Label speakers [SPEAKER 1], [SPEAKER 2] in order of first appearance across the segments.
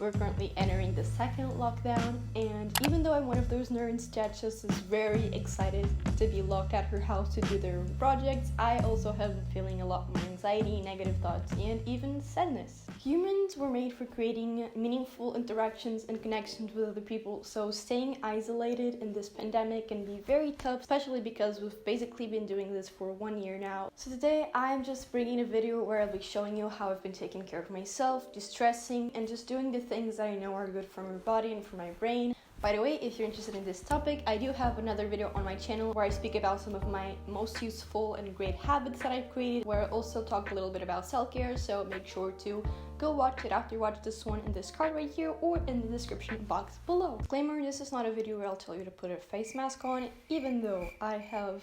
[SPEAKER 1] we're currently entering the second lockdown, and even though I'm one of those nerds that just is very excited to be locked at her house to do their projects, I also have been feeling a lot more anxiety, negative thoughts, and even sadness. Humans were made for creating meaningful interactions and connections with other people, so staying isolated in this pandemic can be very tough, especially because we've basically been doing this for 1 year now. So today I'm just bringing a video where I'll be showing you how I've been taking care of myself, distressing, and just doing the things that I know are good for my body and for my brain. By the way, if you're interested in this topic, I do have another video on my channel where I speak about some of my most useful and great habits that I've created, where I also talk a little bit about self-care, so make sure to go watch it after you watch this one in this card right here or in the description box below. Disclaimer, this is not a video where I'll tell you to put a face mask on, even though I have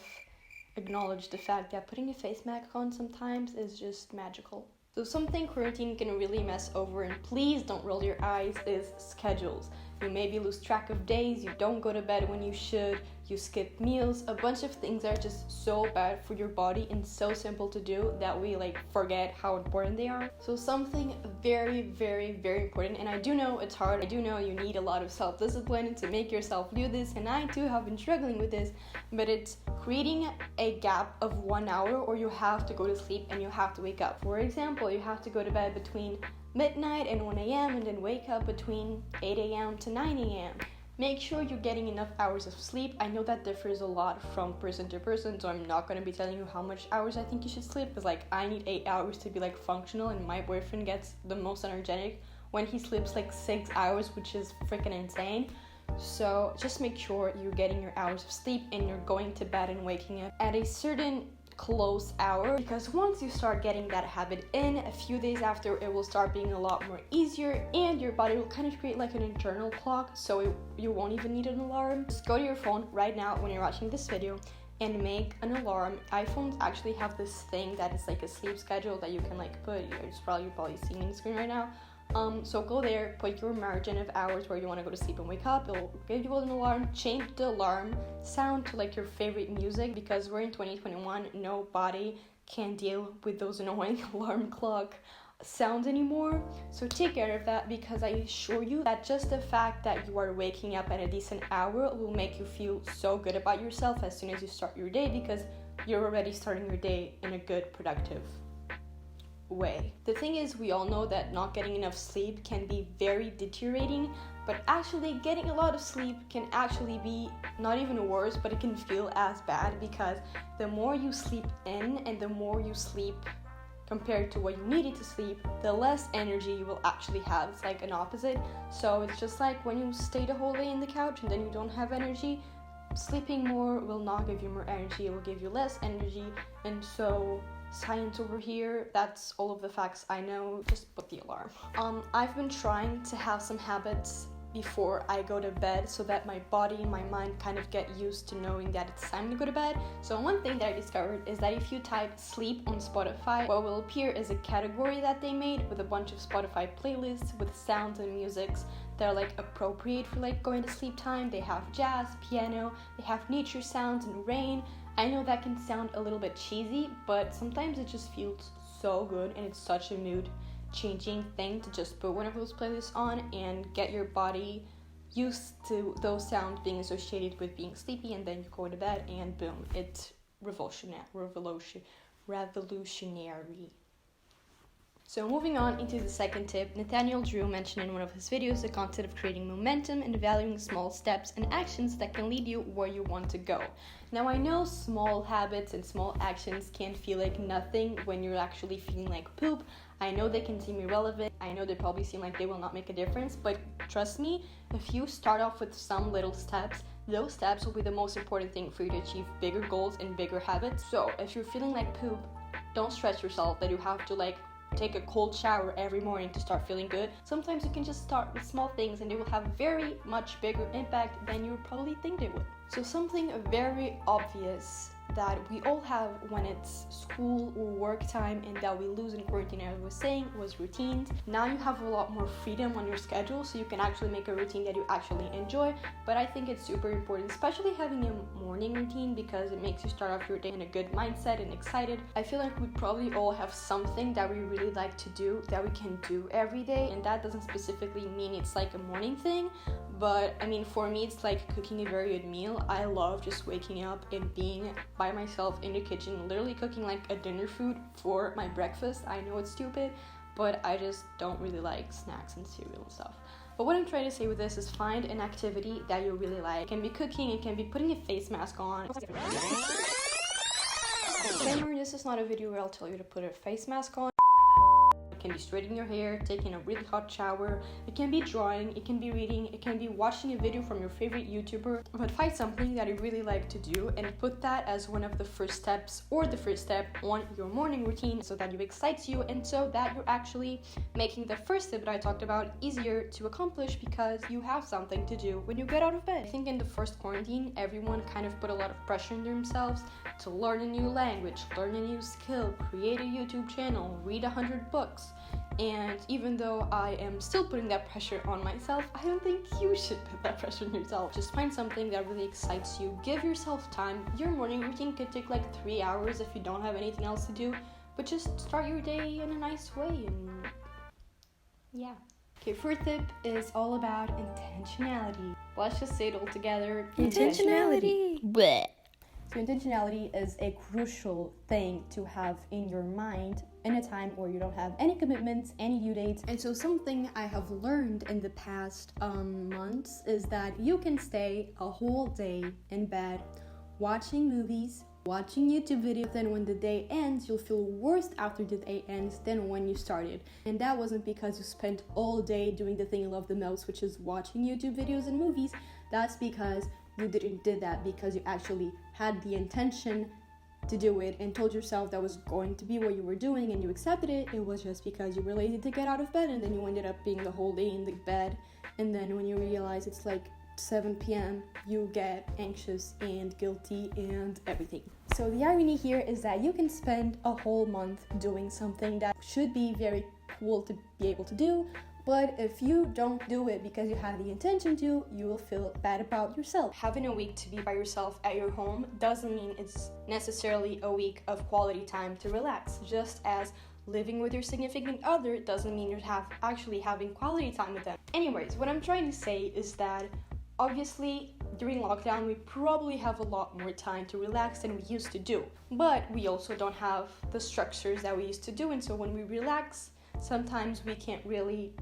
[SPEAKER 1] acknowledged the fact that putting a face mask on sometimes is just magical. So something quarantine can really mess over, and please don't roll your eyes, is schedules. You maybe lose track of days, you don't go to bed when you should, you skip meals, a bunch of things that are just so bad for your body and so simple to do that we forget how important they are. So something very, very, very important, and I do know it's hard, I do know you need a lot of self-discipline to make yourself do this, and I too have been struggling with this, but it's creating a gap of 1 hour or you have to go to sleep and you have to wake up. For example, you have to go to bed between midnight and 1 a.m. and then wake up between 8 a.m. to 9 a.m. Make sure you're getting enough hours of sleep. I know that differs a lot from person to person, so I'm not going to be telling you how much hours I think you should sleep, because I need 8 hours to be functional, and my boyfriend gets the most energetic when he sleeps 6 hours, which is freaking insane. So just make sure you're getting your hours of sleep and you're going to bed and waking up at a certain close hour, because once you start getting that habit in, a few days after it will start being a lot more easier, and your body will kind of create an internal clock, so you won't even need an alarm. Just go to your phone right now when you're watching this video and make an alarm. iPhones actually have this thing that is a sleep schedule that you can put. You're probably seeing on the screen right now. So go there, put your margin of hours where you want to go to sleep and wake up. It'll give you an alarm. Change the alarm sound to your favorite music, because we're in 2021. Nobody can deal with those annoying alarm clock sounds anymore. So take care of that, because I assure you that just the fact that you are waking up at a decent hour will make you feel so good about yourself as soon as you start your day, because you're already starting your day in a good, productive way. The thing is, we all know that not getting enough sleep can be very deteriorating, but actually getting a lot of sleep can actually be not even worse, but it can feel as bad, because the more you sleep in and the more you sleep compared to what you needed to sleep, the less energy you will actually have. It's an opposite. So it's just when you stay the whole day in the couch and then you don't have energy, sleeping more will not give you more energy, it will give you less energy. And so science over here, that's all of the facts I know. Just put the alarm. I've been trying to have some habits before I go to bed, so that my body and my mind kind of get used to knowing that it's time to go to bed. So one thing that I discovered is that if you type sleep on Spotify, what will appear is a category that they made with a bunch of Spotify playlists with sounds and musics that are appropriate for going to sleep time. They have jazz, piano, they have nature sounds and rain. I know that can sound a little bit cheesy, but sometimes it just feels so good, and it's such a mood changing thing to just put one of those playlists on and get your body used to those sounds being associated with being sleepy, and then you go to bed and boom, it's revolutionary. So moving on into the second tip, Nathaniel Drew mentioned in one of his videos the concept of creating momentum and valuing small steps and actions that can lead you where you want to go. Now I know small habits and small actions can feel like nothing when you're actually feeling like poop. I know they can seem irrelevant, I know they probably seem like they will not make a difference, but trust me, if you start off with some little steps, those steps will be the most important thing for you to achieve bigger goals and bigger habits. So if you're feeling like poop, don't stress yourself that you have to take a cold shower every morning to start feeling good. Sometimes you can just start with small things and they will have very much bigger impact than you probably think they would. So something very obvious that we all have when it's school or work time and that we lose in quarantine, as I was saying, was routines. Now you have a lot more freedom on your schedule, so you can actually make a routine that you actually enjoy. But I think it's super important, especially having a morning routine, because it makes you start off your day in a good mindset and excited. I feel like we probably all have something that we really like to do that we can do every day, and that doesn't specifically mean it's like a morning thing, but I mean, for me it's like cooking a very good meal. I love just waking up and being by myself in the kitchen, literally cooking like a dinner food for my breakfast. I know it's stupid, but I just don't really like snacks and cereal and stuff. But what I'm trying to say with this is find an activity that you really like. It can be cooking, it can be putting a face mask on. Remember, this is not a video where I'll tell you to put a face mask on. It can be straightening your hair, taking a really hot shower, it can be drawing, it can be reading, it can be watching a video from your favorite YouTuber. But find something that you really like to do and put that as one of the first steps or the first step on your morning routine, so that it excites you and so that you're actually making the first step that I talked about easier to accomplish, because you have something to do when you get out of bed. I think in the first quarantine, everyone kind of put a lot of pressure on themselves to learn a new language, learn a new skill, create a YouTube channel, read 100 books. And even though I am still putting that pressure on myself, I don't think you should put that pressure on yourself. Just find something that really excites you. Give yourself time. Your morning routine could take like 3 hours if you don't have anything else to do, but just start your day in a nice way and yeah. Okay, fourth tip is all about intentionality. Let's just say it all together.
[SPEAKER 2] Intentionality. Bleh.
[SPEAKER 1] So intentionality is a crucial thing to have in your mind in a time where you don't have any commitments, any due dates. And so something I have learned in the past months is that you can stay a whole day in bed watching movies, watching YouTube videos, then when the day ends, you'll feel worse after the day ends than when you started. And that wasn't because you spent all day doing the thing you love the most, which is watching YouTube videos and movies. That's because you didn't do that because you actually had the intention to do it and told yourself that was going to be what you were doing and you accepted it. It was just because you were lazy to get out of bed, and then you ended up being the whole day in the bed, and then when you realize it's like 7 p.m. you get anxious and guilty and everything. So the irony here is that you can spend a whole month doing something that should be very cool to be able to do, but if you don't do it because you had the intention to, you will feel bad about yourself. Having a week to be by yourself at your home doesn't mean it's necessarily a week of quality time to relax. Just as living with your significant other doesn't mean you're actually having quality time with them. Anyways, what I'm trying to say is that obviously during lockdown we probably have a lot more time to relax than we used to do. But we also don't have the structures that we used to do, and so when we relax, sometimes we can't really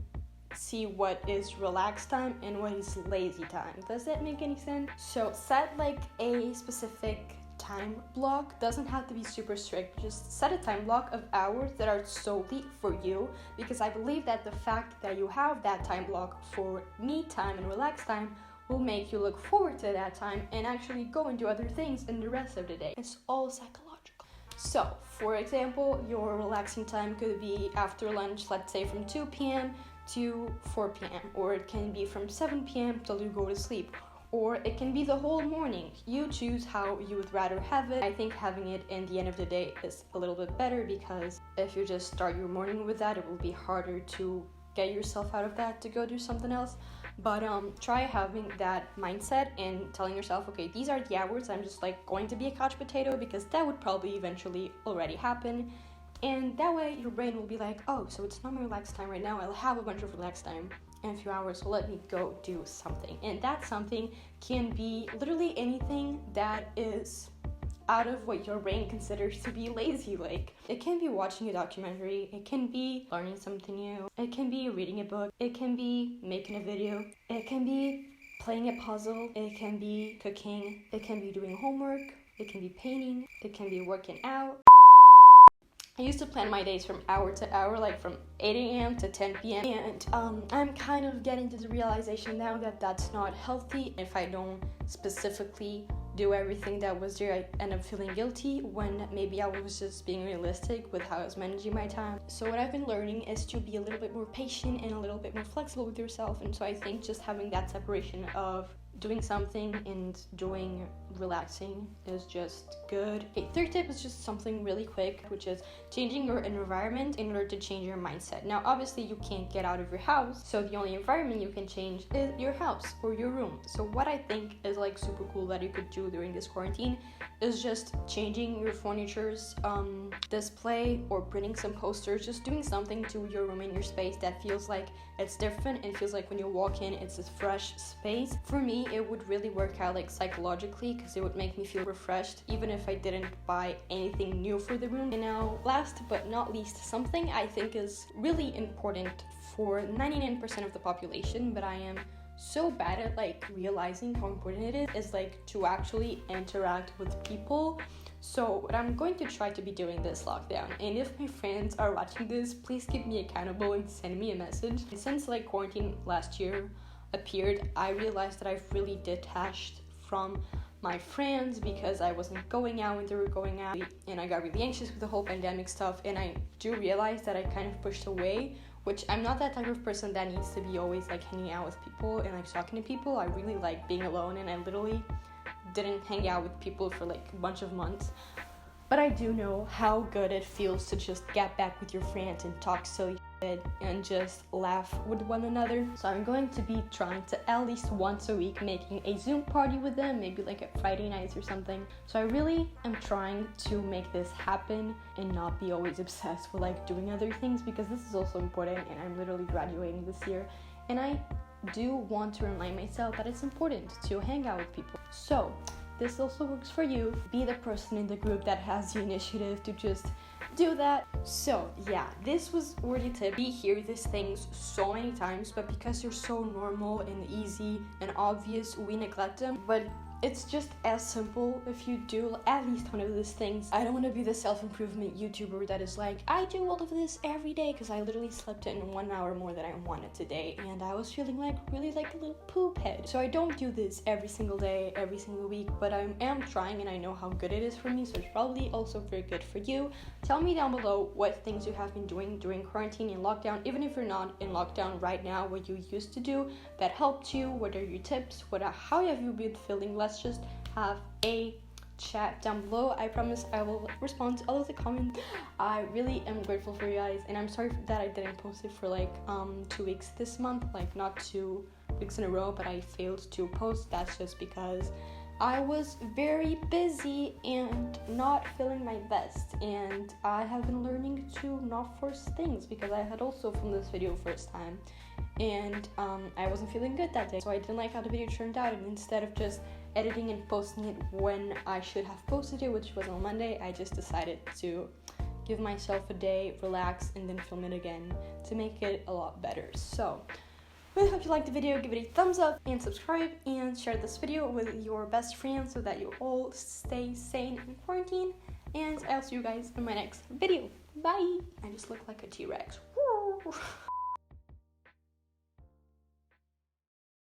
[SPEAKER 1] see what is relaxed time and what is lazy time. Does that make any sense? So set like a specific time block. Doesn't have to be super strict. Just set a time block of hours that are solely for you, because I believe that the fact that you have that time block for me time and relax time will make you look forward to that time and actually go and do other things in the rest of the day. It's all psychological. So, for example, your relaxing time could be after lunch, let's say from 2 p.m. to 4 p.m. or it can be from 7 p.m. till you go to sleep, or it can be the whole morning. You choose how you would rather have it. I think having it in the end of the day is a little bit better, because if you just start your morning with that, it will be harder to get yourself out of that to go do something else. But try having that mindset and telling yourself, okay, these are the hours I'm just like going to be a couch potato, because that would probably eventually already happen. And that way your brain will be like, oh, so it's not my relaxed time right now, I'll have a bunch of relaxed time in a few hours, so let me go do something. And that something can be literally anything that is out of what your brain considers to be lazy. Like, it can be watching a documentary, it can be learning something new, it can be reading a book, it can be making a video, it can be playing a puzzle, it can be cooking, it can be doing homework, it can be painting, it can be working out. I used to plan my days from hour to hour, like from 8 a.m. to 10 p.m. And I'm kind of getting to the realization now that that's not healthy. If I don't specifically do everything that was there, I end up feeling guilty when maybe I was just being realistic with how I was managing my time. So what I've been learning is to be a little bit more patient and a little bit more flexible with yourself. And so I think just having that separation of doing something and doing relaxing is just good. Okay, third tip is just something really quick, which is changing your environment in order to change your mindset. Now, obviously, you can't get out of your house, so the only environment you can change is your house or your room. So what I think is like super cool that you could do during this quarantine is just changing your furniture's display or printing some posters, just doing something to your room and your space that feels like it's different and feels like when you walk in it's a fresh space. For me, it would really work out like psychologically, because it would make me feel refreshed even if I didn't buy anything new for the room. And now, last but not least, something I think is really important for 99% of the population, but I am so bad at like realizing how important it is like to actually interact with people. So what I'm going to try to be doing this lockdown, and if my friends are watching this, please keep me accountable and send me a message. Since like quarantine last year appeared, I realized that I've really detached from my friends because I wasn't going out when they were going out, and I got really anxious with the whole pandemic stuff, and I do realize that I kind of pushed away, which I'm not that type of person that needs to be always like hanging out with people and like talking to people. I really like being alone, and I literally didn't hang out with people for like a bunch of months. But I do know how good it feels to just get back with your friends and talk silly shit and just laugh with one another. So I'm going to be trying to at least once a week making a Zoom party with them, maybe like at Friday nights or something. So I really am trying to make this happen and not be always obsessed with like doing other things, because this is also important, and I'm literally graduating this year, and I do want to remind myself that it's important to hang out with people. So this also works for you. Be the person in the group that has the initiative to just do that. So yeah, this was worthy to be hear these things so many times, but because they're so normal and easy and obvious, we neglect them. But it's just as simple if you do at least one of these things. I don't want to be the self-improvement YouTuber that is like, I do all of this every day, because I literally slept in 1 hour more than I wanted today, and I was feeling like really like a little poop head. So I don't do this every single day, every single week, but I am trying, and I know how good it is for me, so it's probably also very good for you. Tell me down below what things you have been doing during quarantine and lockdown, even if you're not in lockdown right now, what you used to do that helped you, what are your tips, how have you been feeling? Let's just have a chat down below. I promise I will respond to all of the comments. I really am grateful for you guys, and I'm sorry that I didn't post it for like 2 weeks this month, like not 2 weeks in a row, but I failed to post. That's just because I was very busy and not feeling my best, and I have been learning to not force things, because I had also filmed this video first time, and I wasn't feeling good that day, so I didn't like how the video turned out, and instead of just editing and posting it when I should have posted it, which was on Monday, I just decided to give myself a day, relax, and then film it again to make it a lot better. So really hope you liked the video. Give it a thumbs up and subscribe, and share this video with your best friends so that you all stay sane in quarantine, and I'll see you guys in my next video. Bye! I just look like a T-Rex.